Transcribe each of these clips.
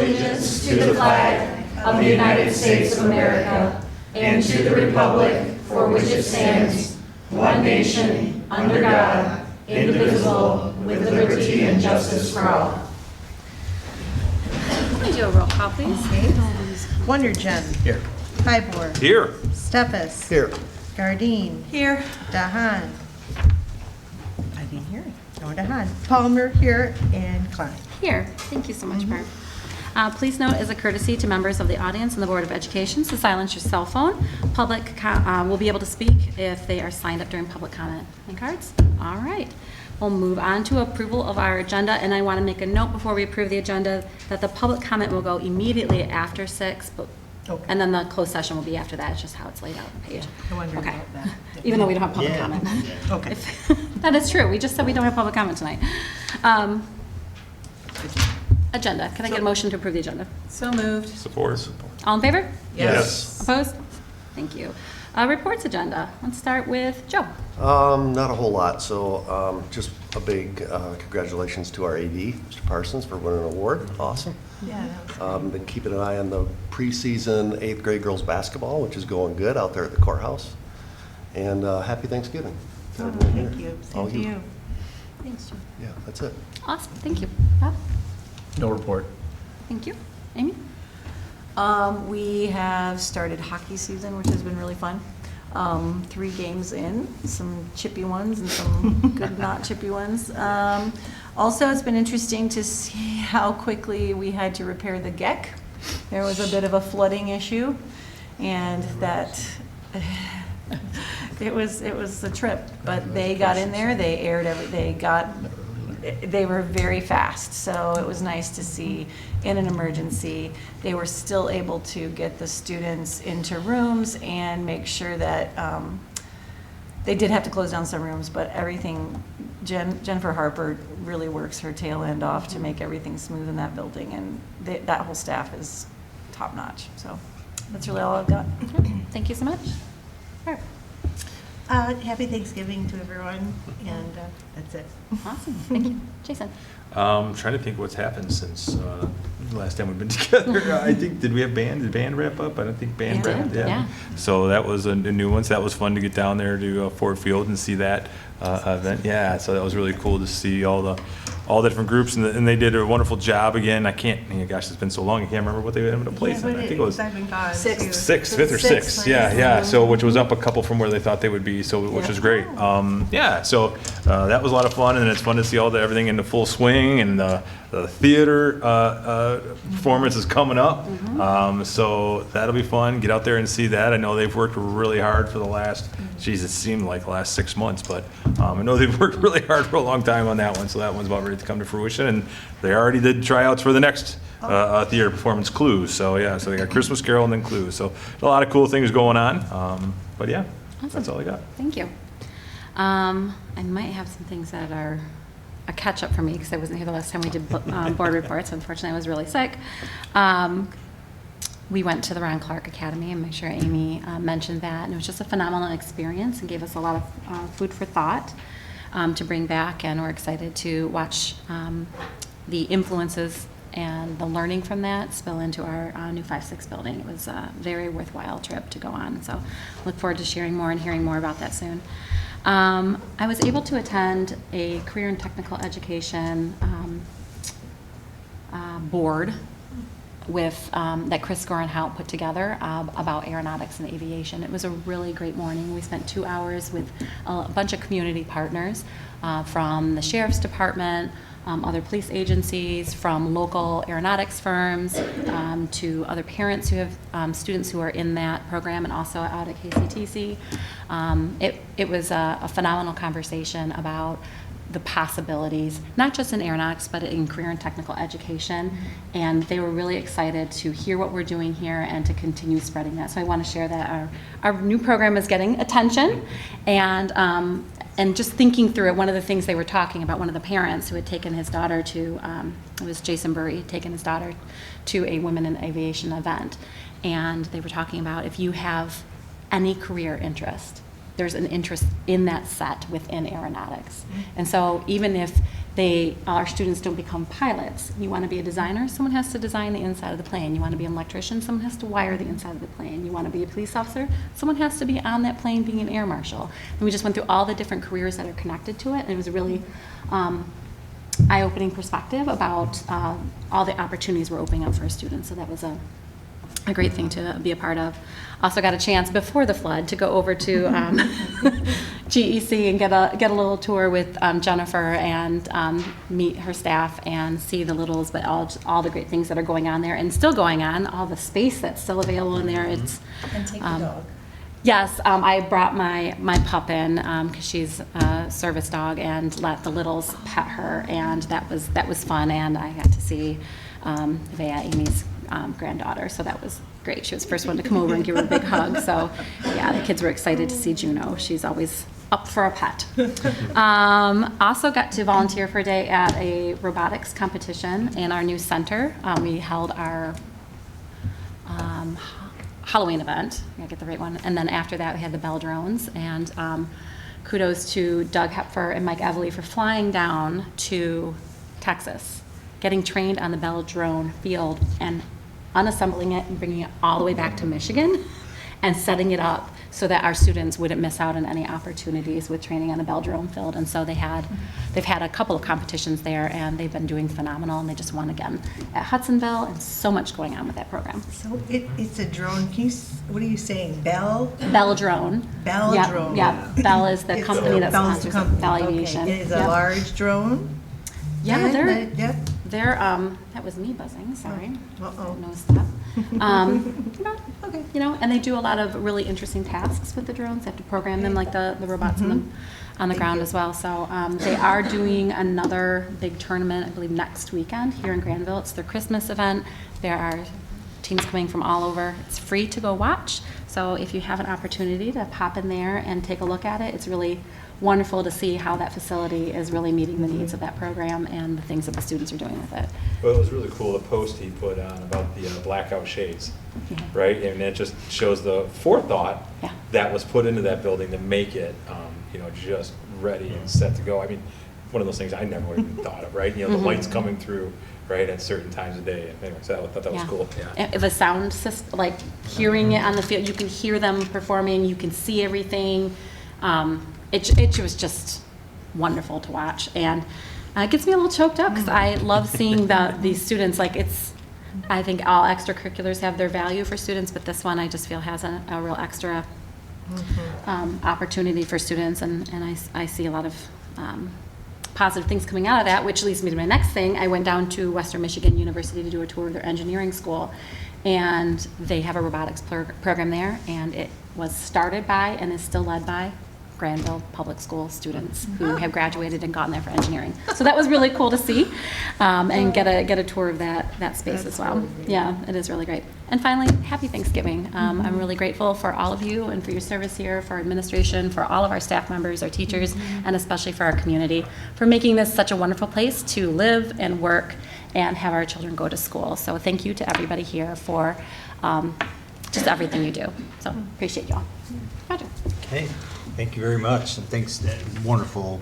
allegiance to the flag of the United States of America and to the republic for which it stands, one nation, under God, indivisible, with liberty and justice for all. Can we do a roll call, please? Wondergen. Here. Tybor. Here. Steffes. Here. Gardine. Here. Dahan. I didn't hear it. No, Dahan. Palmer here and Klein. Here. Thank you so much, Barb. Please note, as a courtesy to members of the audience and the Board of Education, to silence your cell phone. Public will be able to speak if they are signed up during public comment. Any cards? All right. We'll move on to approval of our agenda, and I want to make a note before we approve the agenda that the public comment will go immediately after 6, but Okay. and then the closed session will be after that. It's just how it's laid out on the page. I wondered Okay. about that. Even though we don't have public comment. Okay. That is true. We just said we don't have public comment tonight. Agenda. Can I get a motion to approve the agenda? So moved. Support. All in favor? Yes. Opposed? Thank you. Reports agenda. Let's start with Joe. Not a whole lot. So just a big congratulations to our AD, Mr. Parsons, for winning an award. Awesome. Yeah. that was Been keeping an eye on the preseason 8th grade girls basketball, which is going good out there at the courthouse. And happy Thanksgiving. to good. everyone Thank here. you. All Same to you. Thanks, Joe. Yeah, that's it. Awesome. Thank you. Bob? No report. Thank you. Amy? We have started hockey season, which has been really fun. 3 games in, some chippy ones and some good not chippy ones. Also, it's been interesting to see how quickly we had to repair the GEC. There was a bit of a flooding issue, and that it was a trip. But they got in there, they aired they were very fast, so it was nice to see in an emergency, they were still able to get the students into rooms and make sure that they did have to close down some rooms, but everything, Jennifer Harper really works her tail end off to make everything smooth in that building, and that whole staff is top notch. So that's really all I've got. Thank you so much. Barb? Happy Thanksgiving to everyone, and that's it. Awesome. Thank you. Jason? Trying to think what's happened since the last time we've been together. I think, did we have band? Did band wrap up? I don't think band Yeah. wrapped. Yeah. So that was a new one. So that was fun to get down there to Ford Field and see that event. Yeah, so that was really cool to see all the different groups, and they did a wonderful job again. I can't, gosh, it's been so long, I can't remember what they ended up placing. I think it was I've been gone. Sixth. fifth or sixth. Yeah. So, which was up a couple from where they thought they would be. So, which Yeah. was great. So that was a lot of fun, and it's fun to see everything into full swing, and the theater performance is coming up. So that'll be fun. Get out there and see that. I know they've worked really hard for the last, it seemed like the last 6 months, but I know they've worked really hard for a long time on that one. So that one's about ready to come to fruition, and they already did tryouts for the next theater performance, Clues. So yeah, so they got Christmas Carol and then Clues. So a lot of cool things going on. But yeah, that's all I got. Thank you. I might have some things that are a catch-up for me because I wasn't here the last time we did board reports. Unfortunately, I was really sick. We went to the Ron Clark Academy, and make sure Amy mentioned that. And it was just a phenomenal experience and gave us a lot of food for thought to bring back. And we're excited to watch the influences and the learning from that spill into our new 5-6 building. It was a very worthwhile trip to go on. So look forward to sharing more and hearing more about that soon. I was able to attend a career and technical education board with that Chris Gorenhout put together about aeronautics and aviation. It was a really great morning. We spent 2 hours with a bunch of community partners from the Sheriff's Department, other police agencies, from local aeronautics firms, to other parents who have students who are in that program and also out at KCTC. It was a phenomenal conversation about the possibilities, not just in aeronautics, but in career and technical education. And they were really excited to hear what we're doing here and to continue spreading that. So I want to share that our new program is getting attention. And just thinking through it, one of the things they were talking about, one of the parents who had taken his daughter to, it was Jason Burry, had taken his daughter to a Women in Aviation event. And they were talking about if you have any career interest, there's an interest in that set within aeronautics. And so even if our students don't become pilots. You want to be a designer, someone has to design the inside of the plane. You want to be an electrician, someone has to wire the inside of the plane. You want to be a police officer, someone has to be on that plane being an air marshal. And we just went through all the different careers that are connected to it, and it was a really eye-opening perspective about all the opportunities we're opening up for our students. So that was a great thing to be a part of. Also got a chance before the flood to go over to GEC and get a little tour with Jennifer and meet her staff and see the littles, but all the great things that are going on there and still going on, all the space that's still available in there. It's And take the dog. Yes, I brought my pup in because she's a service dog and let the littles pet her, and that was fun. And I got to see Vea, Amy's granddaughter, so that was great. She was the first one to come over and give her a big hug. So yeah, the kids were excited to see Juno. She's always up for a pet. Also got to volunteer for a day at a robotics competition in our new center. We held our Halloween event. I gotta get the right one. And then after that, we had the Bell drones. And kudos to Doug Hepfer and Mike Evely for flying down to Texas, getting trained on the Bell drone field and unassembling it and bringing it all the way back to Michigan and setting it up so that our students wouldn't miss out on any opportunities with training on the Bell drone field. And so they've had a couple of competitions there, and they've been doing phenomenal, and they just won again at Hudsonville, and so much going on with that program. So it's a drone. What are you saying? Bell Drone. Bell Yep, drone. Yep. Bell is the company that Bell's the sponsors company. Bell Okay. Aviation. It is a Yep. large drone? Yeah, Yep. they're that was me buzzing, sorry. Uh-oh. I noticed that. Okay. And they do a lot of really interesting tasks with the drones. They have to program them like the robots on the ground as well. So they are doing another big tournament, I believe, next weekend here in Grandville. It's their Christmas event. There are teams coming from all over. It's free to go watch. So if you have an opportunity to pop in there and take a look at it, it's really wonderful to see how that facility is really meeting the needs of that program and the things that the students are doing with it. Well, it was really cool, the post he put on about the blackout shades, Yeah. right? And it just shows the forethought Yeah. that was put into that building to make it, just ready and set to go. I mean, one of those things I never even thought of, right? The lights coming through, right, at certain times of day. And anyway, so I thought that was Yeah. cool. Yeah. The sound system, like hearing it on the field, you can hear them performing, you can see everything. It was just wonderful to watch, and it gets me a little choked up because I love seeing these students. I think all extracurriculars have their value for students, but this one I just feel has a real extra opportunity for students, and I see a lot of positive things coming out of that, which leads me to my next thing. I went down to Western Michigan University to do a tour of their engineering school, and they have a robotics program there, and it was started by and is still led by Grandville Public School students who have graduated and gone there for engineering. So that was really cool to see, and get a tour of that space as well. Yeah, it is really great. And finally, happy Thanksgiving. I'm really grateful for all of you and for your service here, for our administration, for all of our staff members, our teachers, and especially for our community, for making this such a wonderful place to live and work and have our children go to school. So thank you to everybody here for just everything you do. So appreciate you all. Roger. Okay, thank you very much, and thanks, wonderful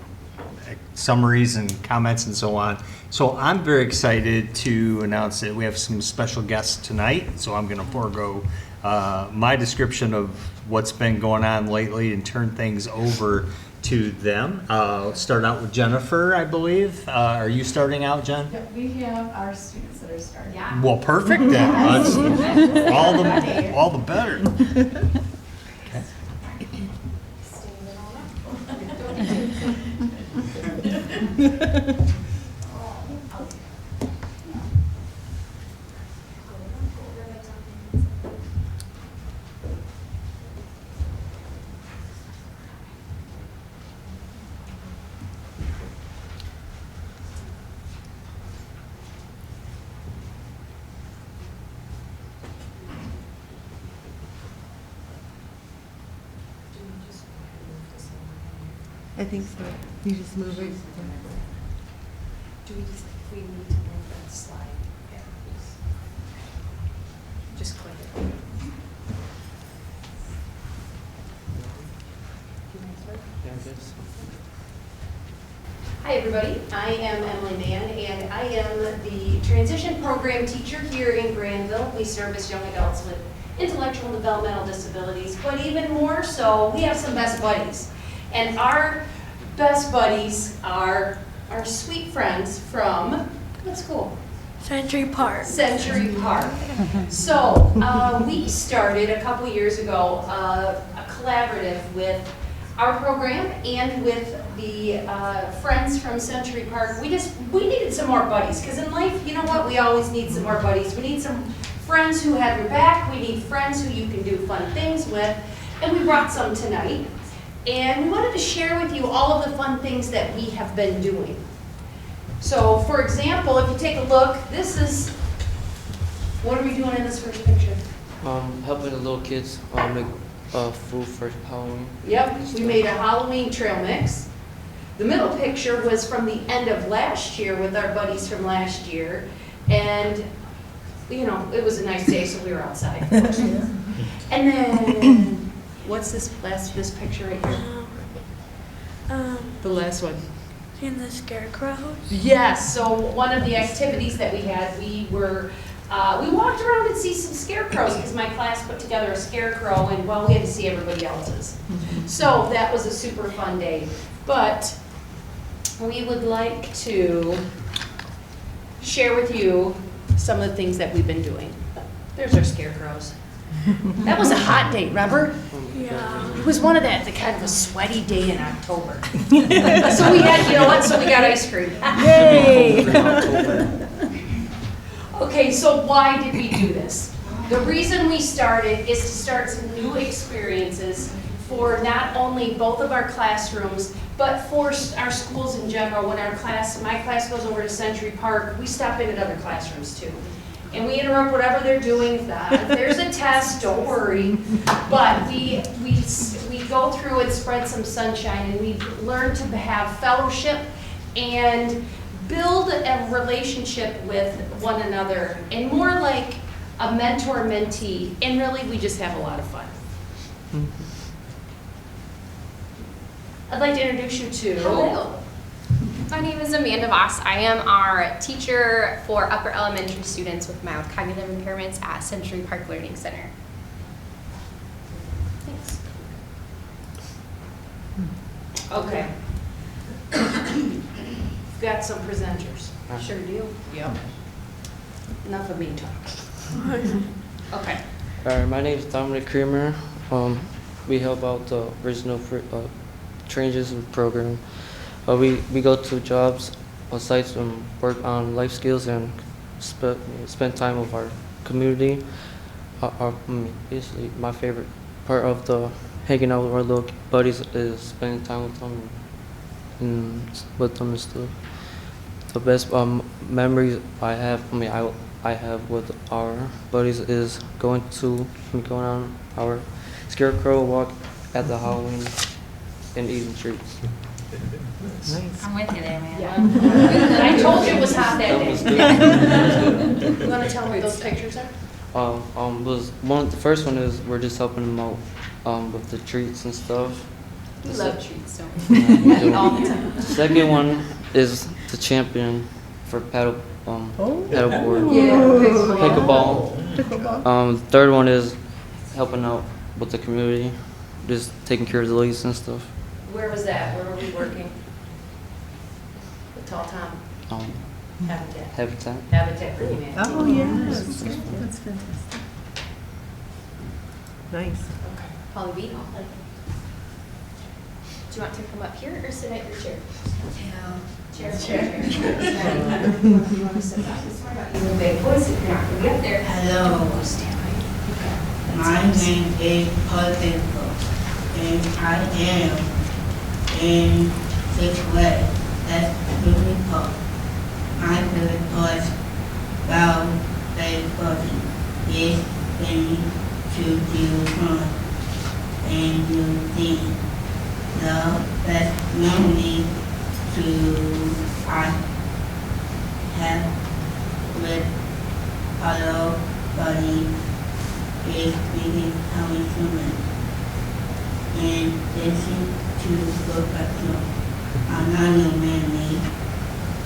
summaries and comments and so on. So I'm very excited to announce that we have some special guests tonight, so I'm gonna forego my description of what's been going on lately and turn things over to them. Start out with Jennifer, I believe. Are you starting out, Jen? We have our students that are starting. Yeah. Well, perfect then. That's all the better. I think so. You just move it. Do we need to move that slide? Yeah. Just click it. Hi, everybody. I am Emily Mann, and I am the transition program teacher here in Grandville. We service young adults with intellectual and developmental disabilities, but even more so, we have some best buddies. And our best buddies are our sweet friends from, what school? Century Park. Century Park. So we started a couple years ago a collaborative with our program and with the friends from Century Park. We needed some more buddies, because in life, you know what, we always need some more buddies. We need some friends who have your back. We need friends who you can do fun things with, and we brought some tonight. And we wanted to share with you all of the fun things that we have been doing. So, for example, if you take a look, this is, what are we doing in this first picture? Helping the little kids make food for Halloween. Yep, we made a Halloween trail mix. The middle picture was from the end of last year with our buddies from last year. And, you know, it was a nice day, so we were outside. And then, what's this picture right here? The last one. And the scarecrows. Yes, so one of the activities that we had, we walked around and see some scarecrows, because my class put together a scarecrow, and well, we had to see everybody else's. So that was a super fun day. But we would like to share with you some of the things that we've been doing. There's our scarecrows. That was a hot day, remember? Yeah. It was one of the kind of a sweaty day in October. So we had, you know what, so we got ice cream. Yay! Okay, so why did we do this? The reason we started is to start some new experiences for not only both of our classrooms, but for our schools in general. When my class goes over to Century Park, we stop in at other classrooms too. And we interrupt whatever they're doing. If there's a test, don't worry. But we go through and spread some sunshine, and we learn to have fellowship and build a relationship with one another, and more like a mentor-mentee. And really, we just have a lot of fun. I'd like to introduce you to... Hello. My name is Amanda Voss. I am our teacher for upper elementary students with mild cognitive impairments at Century Park Learning Center. Thanks. Okay. We've got some presenters. Sure do. Yep. Enough of me talking. Okay. My name is Dominic Creamer. We help out the original transition program. We go to jobs or sites and work on life skills and spend time with our community. Basically, my favorite part of the hanging out with our little buddies is spending time with them and stuff. The best memories I have with our buddies is going on our scarecrow walk at the Halloween and eating treats. I'm with you there, man. Yeah. I told you it was hot that That day. was good. You want to tell me what those pictures are? The first one is we're just helping them out with the treats and stuff. We love treats, don't we? All the time. The second one is the champion for paddleboard. Pickleball. Third one is helping out with the community, just taking care of the ladies and stuff. Where was that? Where were we working? The Tall Tom Habitat. Habitat for Humanity. Oh, yes. That's fantastic. Nice. Polly B. Do you want to come up here or sit at your chair? Chair. You want to sit down? Sorry about you. Big voice if you're not going to be up there. Hello. Stand right. My name is Paul Temple, and I am in 6th grade at Century Park. My favorite part about baseball is when to do fun and do things. The best memory I have with other buddies is making Halloween and listen to the cartoon. another man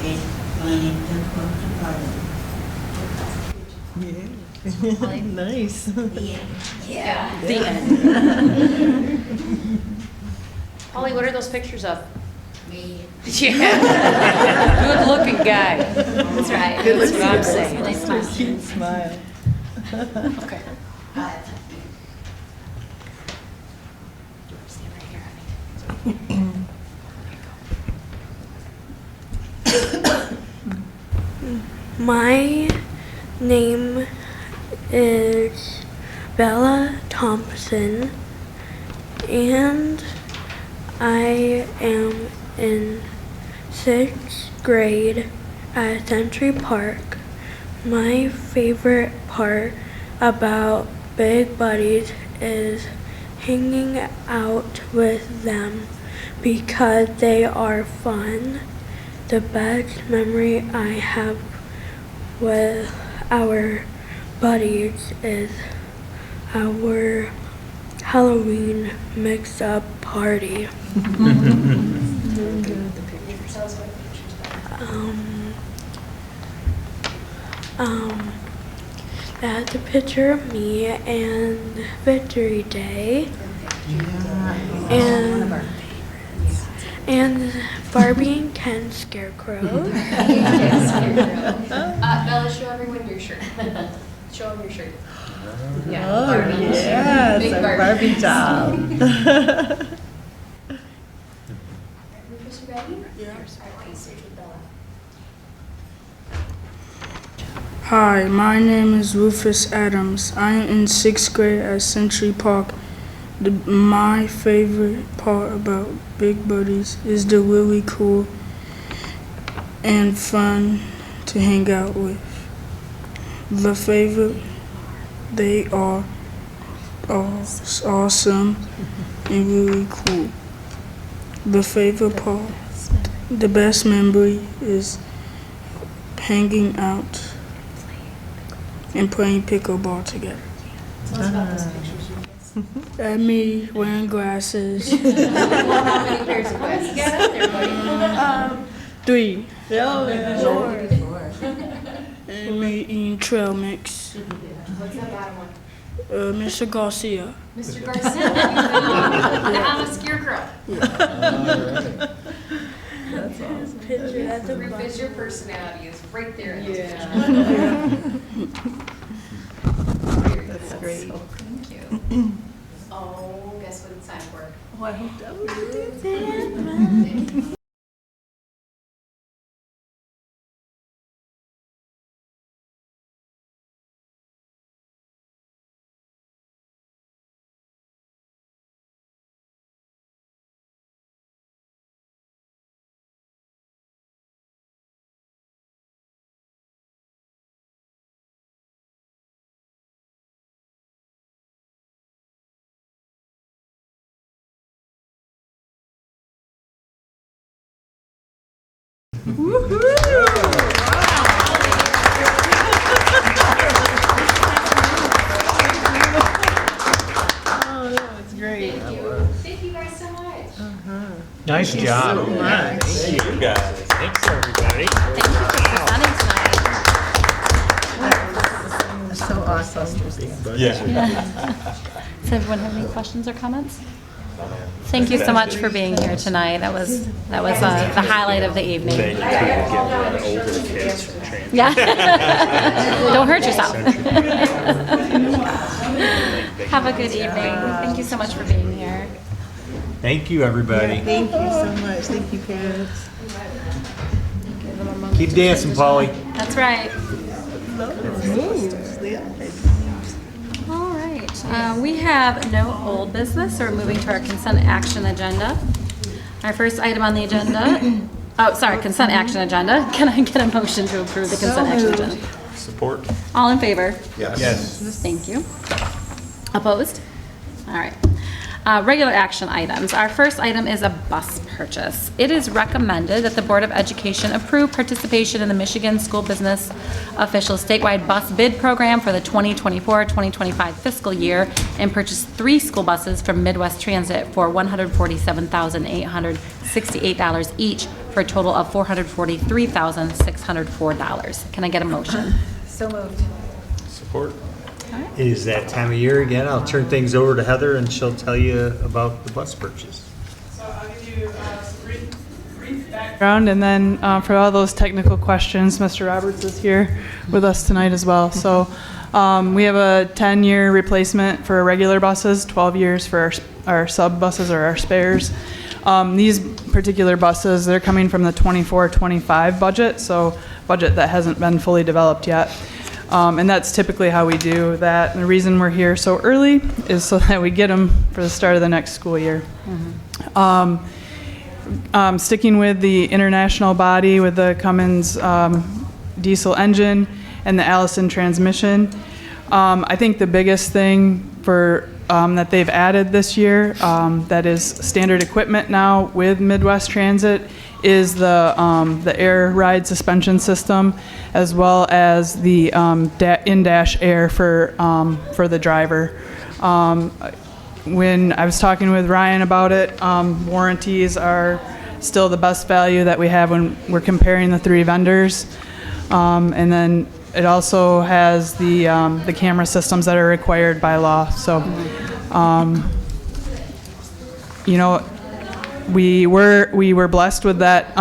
is running the department. Nice. Yeah. Holly, what are those pictures of? Me. Yeah. Good looking guy. That's right. That's what I'm saying. Nice smile. Cute smile. Okay. Stand right here, honey. My name is Bella Thompson, and I am in 6th grade at Century Park. My favorite part about Big Buddies is hanging out with them because they are fun. The best memory I have with our buddies is our Halloween mix-up party. That's a picture of me and Victory Day. And Barbie and Ken Scarecrow. Bella, show everyone your shirt. Show them your shirt. Yeah, Oh, Barbie. yes, Big a Barbie. Barbie doll. Rufus, you ready? Yeah. Okay, so with Bella. Hi, my name is Rufus Adams. I am in 6th grade at Century Park. My favorite part about Big Buddies is they're really cool and fun to hang out with. The favorite, they are awesome and really cool. The favorite part, the best memory is hanging out and playing pickleball together. Tell us about those pictures, Rufus. And me wearing glasses. How many pairs of glasses? Get out there, buddy. 3. Four. And me eating trail mix. What's that bottom one? Mr. Garcia. Mr. Garcia. I'm a scarecrow. That's awesome. Picture at the Rufus, your personality is right there in those pictures. That's great. Thank you. Oh, guess what it's time for? Oh, I hope that was Oh, that was great. Thank you. Thank you guys so much. Nice job. So much. Thank you guys. Thanks, everybody. Thank you for presenting tonight. So awesome. Yeah. Does everyone have any questions or comments? Thank you so much for being here tonight. That was the highlight of the evening. Thank you for getting older kids from training. Yeah. Don't hurt yourself. Have a good evening. Thank you so much for being here. Thank you, everybody. Thank you so much. Thank you, parents. Keep dancing, Polly. That's right. Moves. Yeah. All right. We have no old business, so we're moving to our consent action agenda. Our first item on the agenda, consent action agenda. Can I get a motion to approve the consent action agenda? Support. All in favor? Yes. Yes. Thank you. Opposed? All right. Regular action items. Our first item is a bus purchase. It is recommended that the Board of Education approve participation in the Michigan School Business Officials statewide bus bid program for the 2024-2025 fiscal year and purchase 3 school buses from Midwest Transit for $147,868 each for a total of $443,604. Can I get a motion? So moved. Support. It is that time of year again. I'll turn things over to Heather and she'll tell you about the bus purchase. So I'll give you some brief background, and then for all those technical questions, Mr. Roberts is here with us tonight as well. So we have a 10-year replacement for regular buses, 12 years for our sub buses or our spares. These particular buses, they're coming from the 24-25 budget, so budget that hasn't been fully developed yet. And that's typically how we do that. And the reason we're here so early is so that we get them for the start of the next school year. Sticking with the international body with the Cummins diesel engine and the Allison transmission, I think the biggest thing for that they've added this year that is standard equipment now with Midwest Transit is the air ride suspension system, as well as the in-dash air for the driver. When I was talking with Ryan about it, warranties are still the best value that we have when we're comparing the 3 vendors. And then it also has the camera systems that are required by law. So, you know, we were blessed with that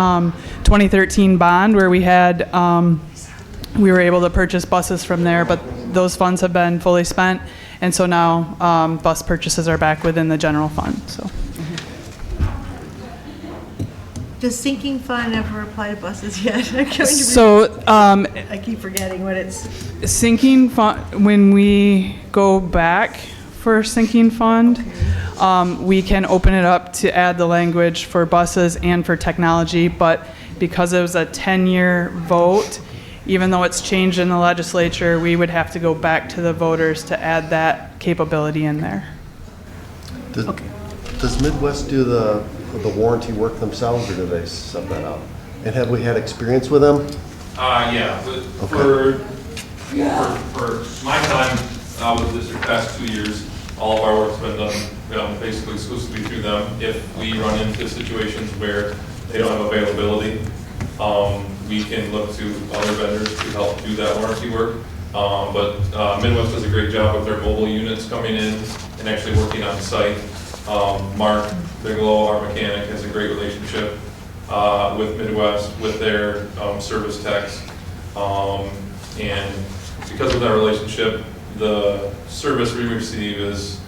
2013 bond where we were able to purchase buses from there, but those funds have been fully spent, and so now bus purchases are back within the general fund. So. Does sinking fund ever apply to buses yet? I keep forgetting what it's. Sinking fund, when we go back for sinking fund, we can open it up to add the language for buses and for technology, but because it was a 10-year vote, even though it's changed in the legislature, we would have to go back to the voters to add that capability in there. Does Midwest do the warranty work themselves, or do they sub that out? And have we had experience with them? Yeah. For my time with the district past 2 years, all of our work's been done basically exclusively through them. If we run into situations where they don't have availability, we can look to other vendors to help do that warranty work. But Midwest does a great job with their mobile units coming in and actually working on site. Mark Bigelow, our mechanic, has a great relationship with Midwest, with their service techs. And because of that relationship, the service we receive is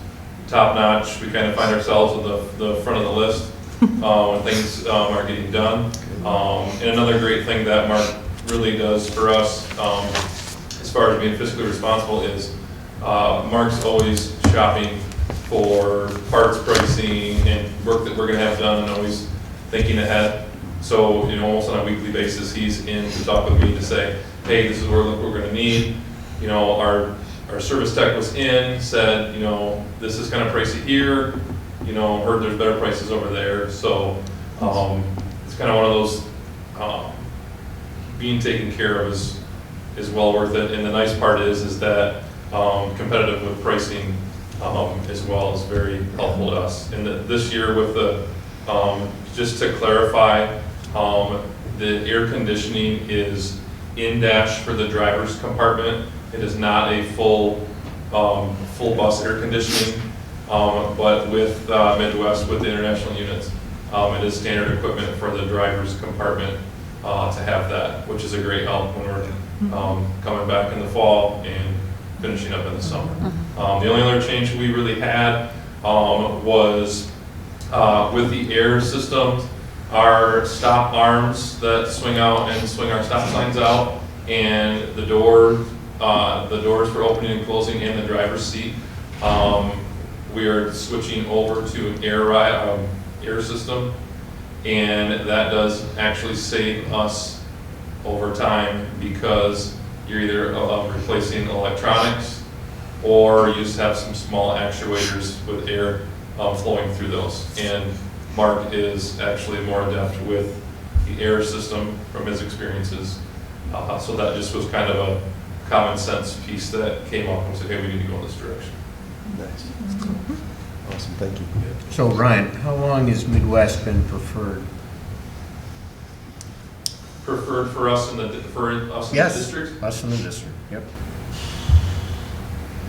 top notch. We kind of find ourselves at the front of the list when things are getting done. And another great thing that Mark really does for us, as far as being fiscally responsible, is Mark's always shopping for parts pricing and work that we're going to have done, and always thinking ahead. So, you know, almost on a weekly basis, he's in to talk with me to say, hey, this is what we're going to need. You know, our service tech was in, said, you know, this is kind of pricey here. You know, heard there's better prices over there. So it's kind of one of those, being taken care of is well worth it. And the nice part is that competitive with pricing as well is very helpful to us. And this year with the, just to clarify, the air conditioning is in-dash for the driver's compartment. It is not a full bus air conditioning, but with Midwest, with the international units, it is standard equipment for the driver's compartment to have that, which is a great help when we're coming back in the fall and finishing up in the summer. The only other change we really had was with the air systems, our stop arms that swing out and swing our stop signs out, and the doors for opening and closing, and the driver's seat. We are switching over to an air system, and that does actually save us over time, because you're either replacing electronics or you just have some small actuators with air flowing through those. And Mark is actually more adept with the air system from his experiences. So that just was kind of a common sense piece that came up and said, hey, we need to go in this direction. Nice. Awesome, thank you. So Ryan, how long has Midwest been preferred? Preferred for us in the district? Us in the district, yep.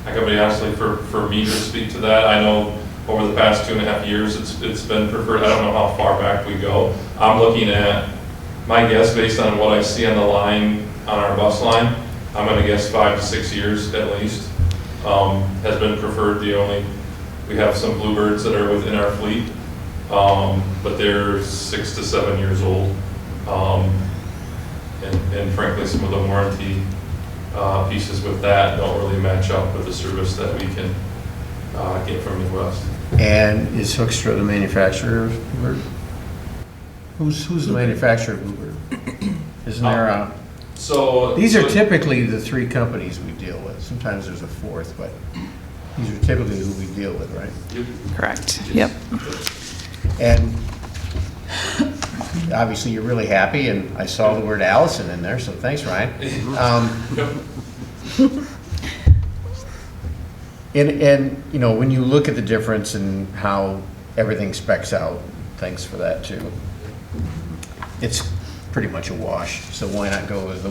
I gotta be honestly, for me to speak to that, I know over the past 2.5 years, it's been preferred. I don't know how far back we go. I'm looking at, my guess based on what I see on the line, on our bus line, I'm gonna guess 5 to 6 years at least, has been preferred. We have some Bluebirds that are within our fleet, but they're 6 to 7 years old. And frankly, some of the warranty pieces with that don't really match up with the service that we can get from Midwest. And is Hoekstra the manufacturer of Bluebird? Who's the manufacturer of Bluebird? Isn't there a... These are typically the 3 companies we deal with. Sometimes there's a 4th, but these are typically who we deal with, right? Correct. Yep. And obviously you're really happy, and I saw the word Allison in there, so thanks, Ryan. And you know, when you look at the difference in how everything specs out, thanks for that too, it's pretty much a wash. So why not go with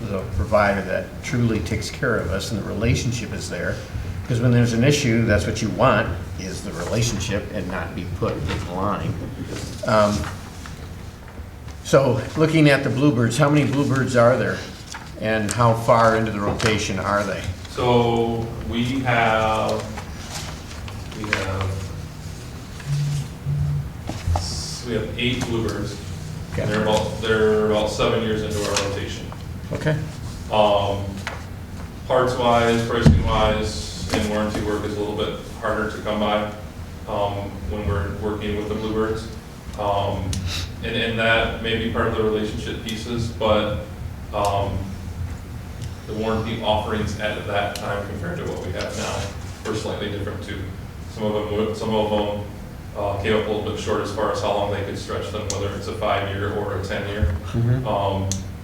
the provider that truly takes care of us and the relationship is there? Because when there's an issue, that's what you want, is the relationship and not be put in line. So looking at the Bluebirds, how many Bluebirds are there? And how far into the rotation are they? So we have 8 Bluebirds. Okay. They're about 7 years into our rotation. Okay. Parts wise, pricing wise, and warranty work is a little bit harder to come by when we're working with the Bluebirds. And that may be part of the relationship pieces, but the warranty offerings at that time compared to what we have now were slightly different too. Some of them came up a little bit short as far as how long they could stretch them, whether it's a 5-year or a 10-year.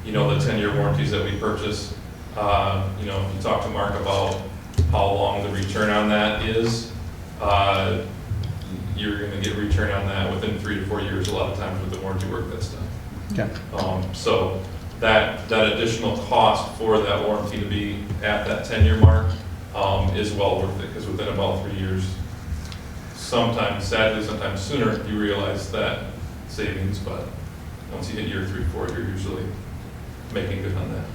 You know, the 10-year warranties that we purchase, you know, if you talk to Mark about how long the return on that is, you're going to get return on that within 3 to 4 years a lot of times with the warranty work that's done. Okay. So that additional cost for that warranty to be at that 10-year mark is well worth it, because within about 3 years, sometimes, sadly, sometimes sooner, you realize that savings, but once you hit year 3, 4, you're usually making good on that.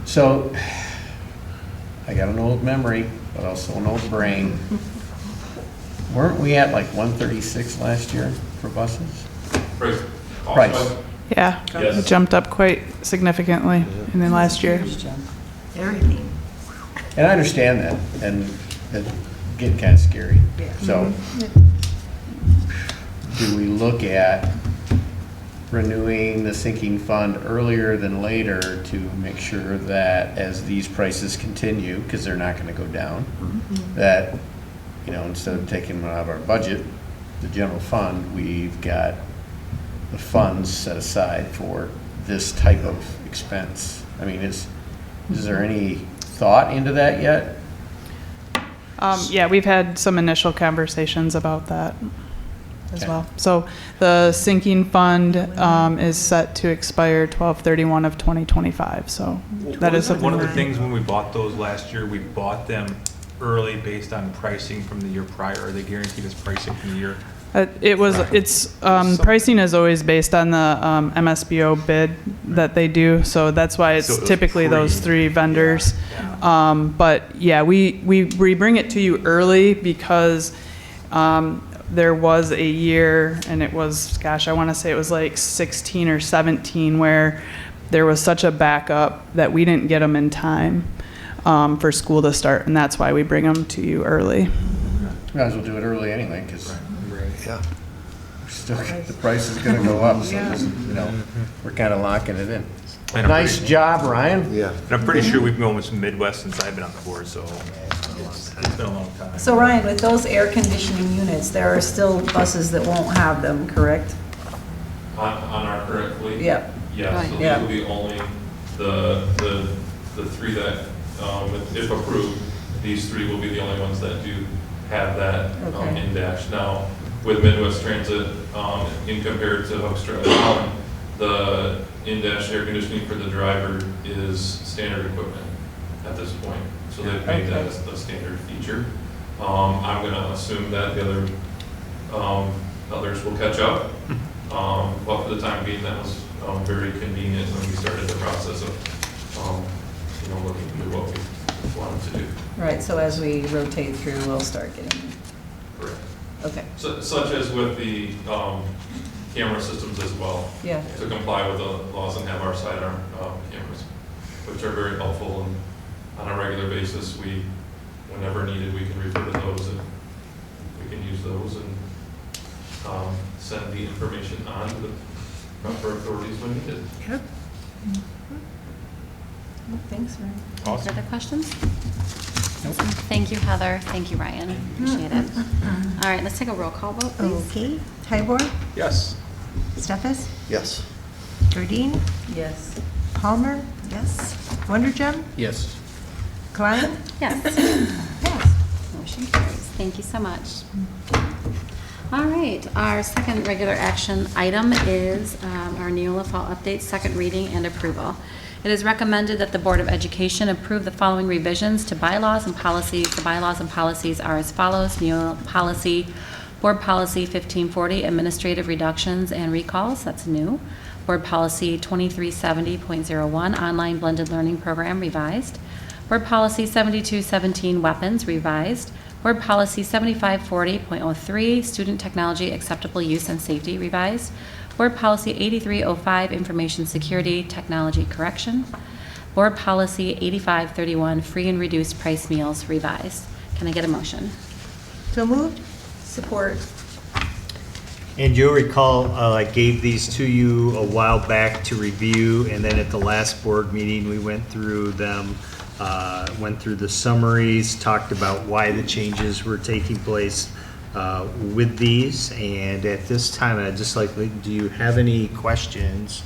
So I got an old memory, but also an old brain. Weren't we at like 136 last year for buses? Price. Yeah, Yes. it jumped up quite significantly in the last year. Everything. And I understand that, and it's getting kind of scary. So do we look at renewing the sinking fund earlier than later to make sure that as these prices continue, because they're not going to go down, that, you know, instead of taking them out of our budget, the general fund, we've got the funds set aside for this type of expense? I mean, is there any thought into that yet? Yeah, we've had some initial conversations about that as Okay. well. So the sinking fund is set to expire 12/31 of 2025. So that is something One of the we're- things when we bought those last year, we bought them early based on pricing from the year prior, or they guaranteed us pricing from the year. Pricing is always based on the MSBO bid that they do, so that's why So it's it was typically those 3 vendors. But yeah, we bring it to you early because there was a year, and it was, gosh, I want to say it was like 16 or 17, where there was such a backup that we didn't get them in time for school to start, and that's why we bring them to you early. Might as well do it early anyway, because Yeah. the price is going to go up, so you know, we're kind of locking it in. And I'm Nice pretty- job, Ryan. Yeah. And I'm pretty sure we've been going with some Midwest since I've been on the board, so It's been a long time. So Ryan, with those air conditioning units, there are still buses that won't have them, correct? On our current fleet? Yep. Yeah, so Yeah. these will be only the three that, if approved, these three will be the only ones that do have that Okay. in-dash. Now, with Midwest Transit, in compared to Hoekstra and Allen, the in-dash air conditioning for the driver is standard equipment at this point. So they've made that as the standard feature. I'm gonna assume that the others will catch up. But for the time being, that was very convenient when we started the process of, looking through what we wanted to do. Right, so as we rotate through, we'll start getting, Correct. okay. Such as with the camera systems as well. Yeah. To comply with the laws and have our sidearm cameras, which are very helpful. And on a regular basis, whenever needed, we can refer to those and we can use those and send the information on to the proper authorities when needed. Yep. Thanks, Ryan. Awesome. Other questions? Thank you, Heather. Thank you, Ryan. Appreciate it. All right, let's take a roll call vote, please. Okay. Tybor? Yes. Steffes? Yes. Jardine? Yes. Palmer? Yes. Wondergem? Yes. Klein? Yes. Yes. Motion carries. Thank you so much. All right, our second regular action item is our Neola Fall Update, second reading and approval. It is recommended that the Board of Education approve the following revisions to bylaws and policies. The bylaws and policies are as follows. Neola Policy, Board Policy 1540, Administrative Reductions and Recalls, that's new. Board Policy 2370.01, Online Blended Learning Program, revised. Board Policy 7217, Weapons, revised. Board Policy 7540.03, Student Technology Acceptable Use and Safety, revised. Board Policy 8305, Information Security Technology Correction. Board Policy 8531, Free and Reduced Price Meals, revised. Can I get a motion? So moved? Support. And you'll recall, I gave these to you a while back to review, and then at the last board meeting, we went through them, went through the summaries, talked about why the changes were taking place with these. And at this time, I'd just like, do you have any questions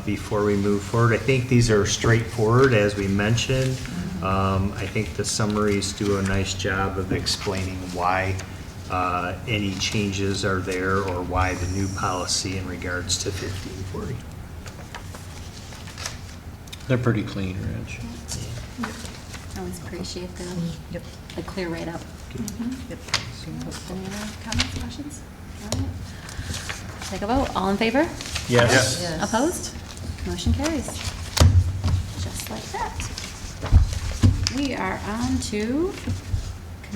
before we move forward? I think these are straightforward, as we mentioned. I think the summaries do a nice job of explaining why any changes are there or why the new policy in regards to 1540. They're pretty clean, Rich. I always appreciate the clear write-up. Yep. Any other comments, questions? All right. Take a vote. All in favor? Yes. Yes. Opposed? Motion carries. Just like that. We are on to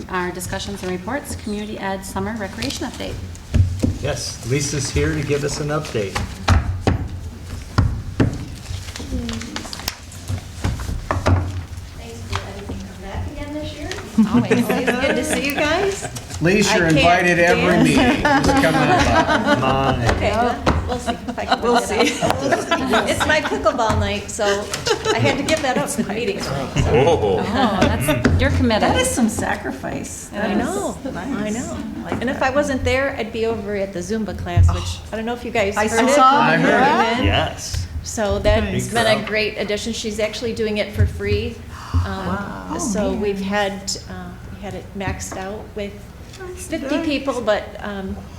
our discussions and reports. Community Ed Summer Recreation Update. Yes, Lisa's here to give us an update. Thanks for letting me come back again this year. Always. Good to see you guys. Lisa, you're I can't invited every dance. meeting. Just come on by. Come on. Okay, we'll see if I can. We'll work it see. out. It's my pickleball night, so I had to give that up for the meeting. Oh. Oh, you're committed. That is some sacrifice. I know, I know. And if I wasn't there, I'd be over at the Zumba class, which I don't know if you guys I heard it. saw I heard it. Came in. Yes. So that's Nice. been a great addition. She's actually doing it for free. Wow. So we've had, we had it maxed out with 50 people, but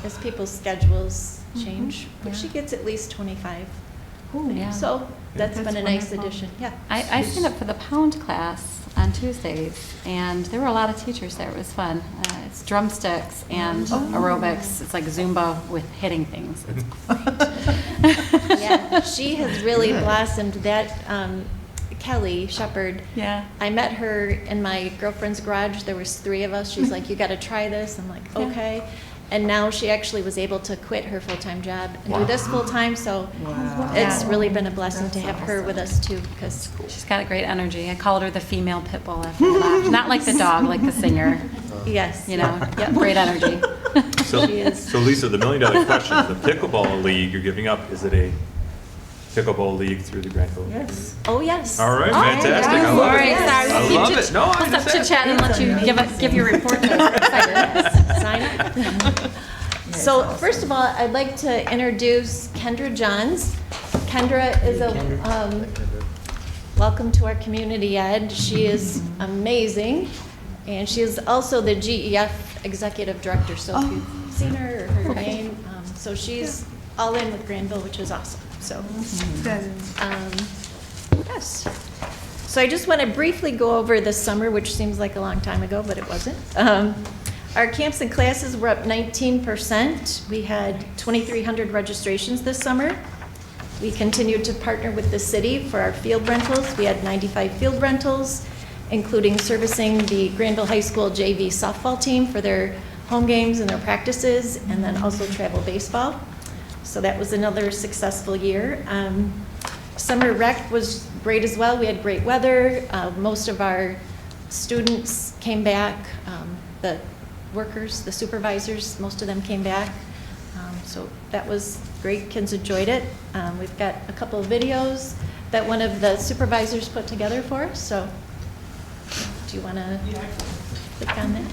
as people's schedules change, but she gets at least 25. Yeah. So that's been a nice wonderful. addition, yeah. I signed up for the Pound class on Tuesdays, and there were a lot of teachers there. It was fun. It's drumsticks and aerobics. It's like Zumba with hitting things. It's great. Yeah, she has really blossomed. That Kelly Shepherd. Yeah. I met her in my girlfriend's garage. There was 3 of us. She's like, "You got to try this." I'm like, Yeah. "Okay." And now she actually was able to quit her full-time job and do this full-time. So it's really been a blessing to have her with us too, because She's got a great energy. I called her the female pit bull after I left. Not like the dog, like the singer. yes, You know, Yep. great energy. So, She is. so Lisa, the $1 million question, the pickleball league you're giving up, is it a pickleball league through the Grandville. Yes. Oh, yes. All right, Oh, fantastic. I yes. love All right, it. sorry, I we'll keep love chit- it. No, I We'll stop understand. chit-chat and let you give your report. Sign up. So first of all, I'd like to introduce Kendra Johns. Kendra is welcome to our community ed. She is amazing, and she is also the GEF Executive Director, so if you've seen her or heard her name, so she's all in with Grandville, which is awesome, so. Yes. So I just want to briefly go over this summer, which seems like a long time ago, but it wasn't. Our camps and classes were up 19%. We had 2,300 registrations this summer. We continued to partner with the city for our field rentals. We had 95 field rentals, including servicing the Grandville High School JV softball team for their home games and their practices, and then also travel baseball. So that was another successful year. Summer rec was great as well. We had great weather. Most of our students came back. The workers, the supervisors, most of them came back. So that was great. Kids enjoyed it. We've got a couple of videos that one of the supervisors put together for us. So do you want to click on that?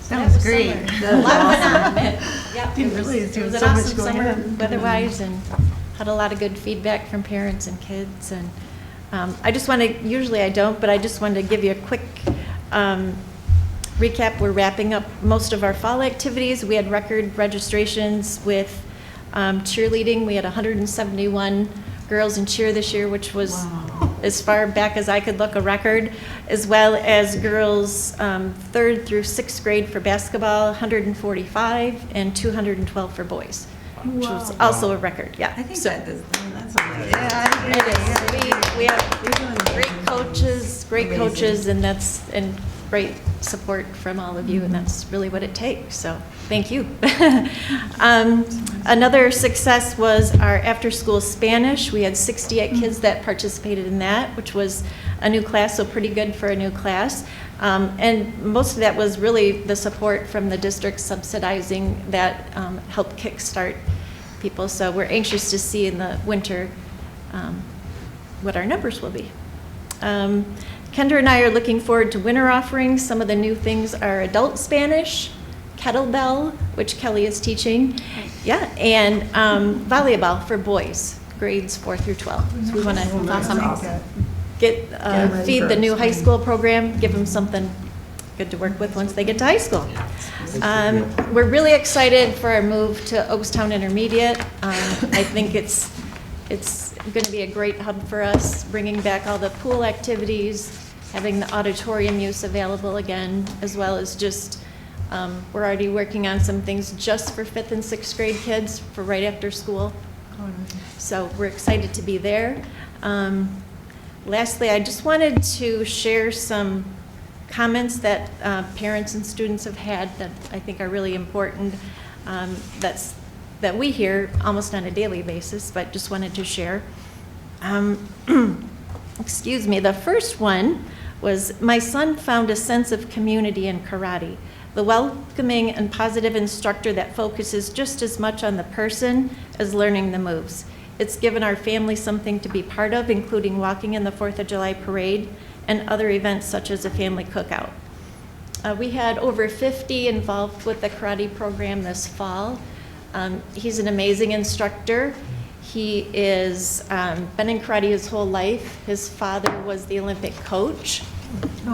That was great. A lot went on. Yep, Didn't it was- realize there it was was so an much awesome going summer on. weather-wise, and had a lot of good feedback from parents and kids. And I just want to, usually I don't, but I just wanted to give you a quick recap. We're wrapping up most of our fall activities. We had record registrations with cheerleading. We had 171 girls in cheer this year, which was, as far back as I could look, a record, as well as girls 3rd through 6th grade for basketball, 145, and 212 for boys, which was also a record, yeah. I think So- that's amazing. Yeah, It is. We have great coaches, and great support from all of you, and that's really what it takes, so thank you. Another success was our after-school Spanish. We had 68 kids that participated in that, which was a new class, so pretty good for a new class. And most of that was really the support from the district subsidizing that helped kickstart people, so we're anxious to see in the winter what our numbers will be. Kendra and I are looking forward to winter offerings. Some of the new things are adult Spanish, kettlebell, which Kelly is teaching, yeah, and volleyball for boys, grades 4 through 12. So we want to feed the new high school program, give them something good to work with once they get to high school. We're really excited for our move to Oakstown Intermediate. I think it's going to be a great hub for us, bringing back all the pool activities, having the auditorium use available again, as well as just, we're already working on some things just for 5th and 6th grade kids for right after school. So we're excited to be there. Lastly, I just wanted to share some comments that parents and students have had that I think are really important, that we hear almost on a daily basis, but just wanted to share. Excuse me, the first one was, my son found a sense of community in karate. The welcoming and positive instructor that focuses just as much on the person as learning the moves. It's given our family something to be part of, including walking in the 4th of July parade and other events such as a family cookout. We had over 50 involved with the karate program this fall. He's an amazing instructor. He is been in karate his whole life. His father was the Olympic coach.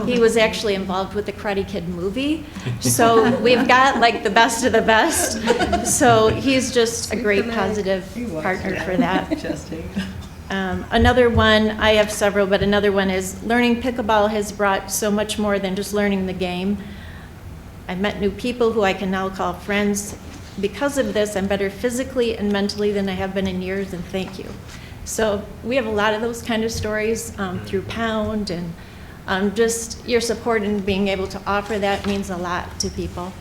He was actually involved with the Karate Kid movie. So we've got like the best of the best. So he's just a great positive partner for that. Another one, I have several, but another one is learning pickleball has brought so much more than just learning the game. I've met new people who I can now call friends. Because of this, I'm better physically and mentally than I have been in years, and thank you. So we have a lot of those kind of stories through Pound, and just your support and being able to offer that means a lot to people.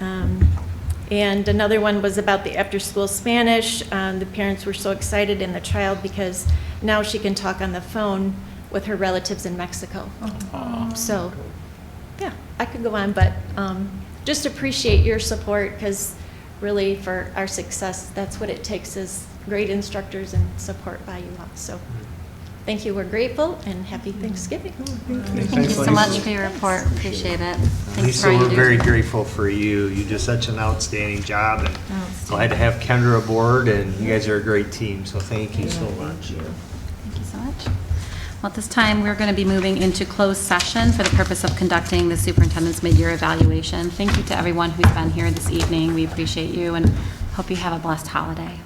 And another one was about the after-school Spanish. The parents were so excited in the child because now she can talk on the phone with her relatives in Mexico. So, yeah, I could go on, but just appreciate your support, because really for our success, that's what it takes, is great instructors and support by you all. So thank you, we're grateful, and happy Thanksgiving. Thank you so much for your report, appreciate it. Thanks for Lisa, all you we're do. very grateful for you. You do such an outstanding job, and glad to have Kendra aboard, and you guys are a great team, so thank you so much. Thank you so much. Well, at this time, we're going to be moving into closed session for the purpose of conducting the superintendent's mid-year evaluation. Thank you to everyone who's been here this evening. We appreciate you and hope you have a blessed holiday.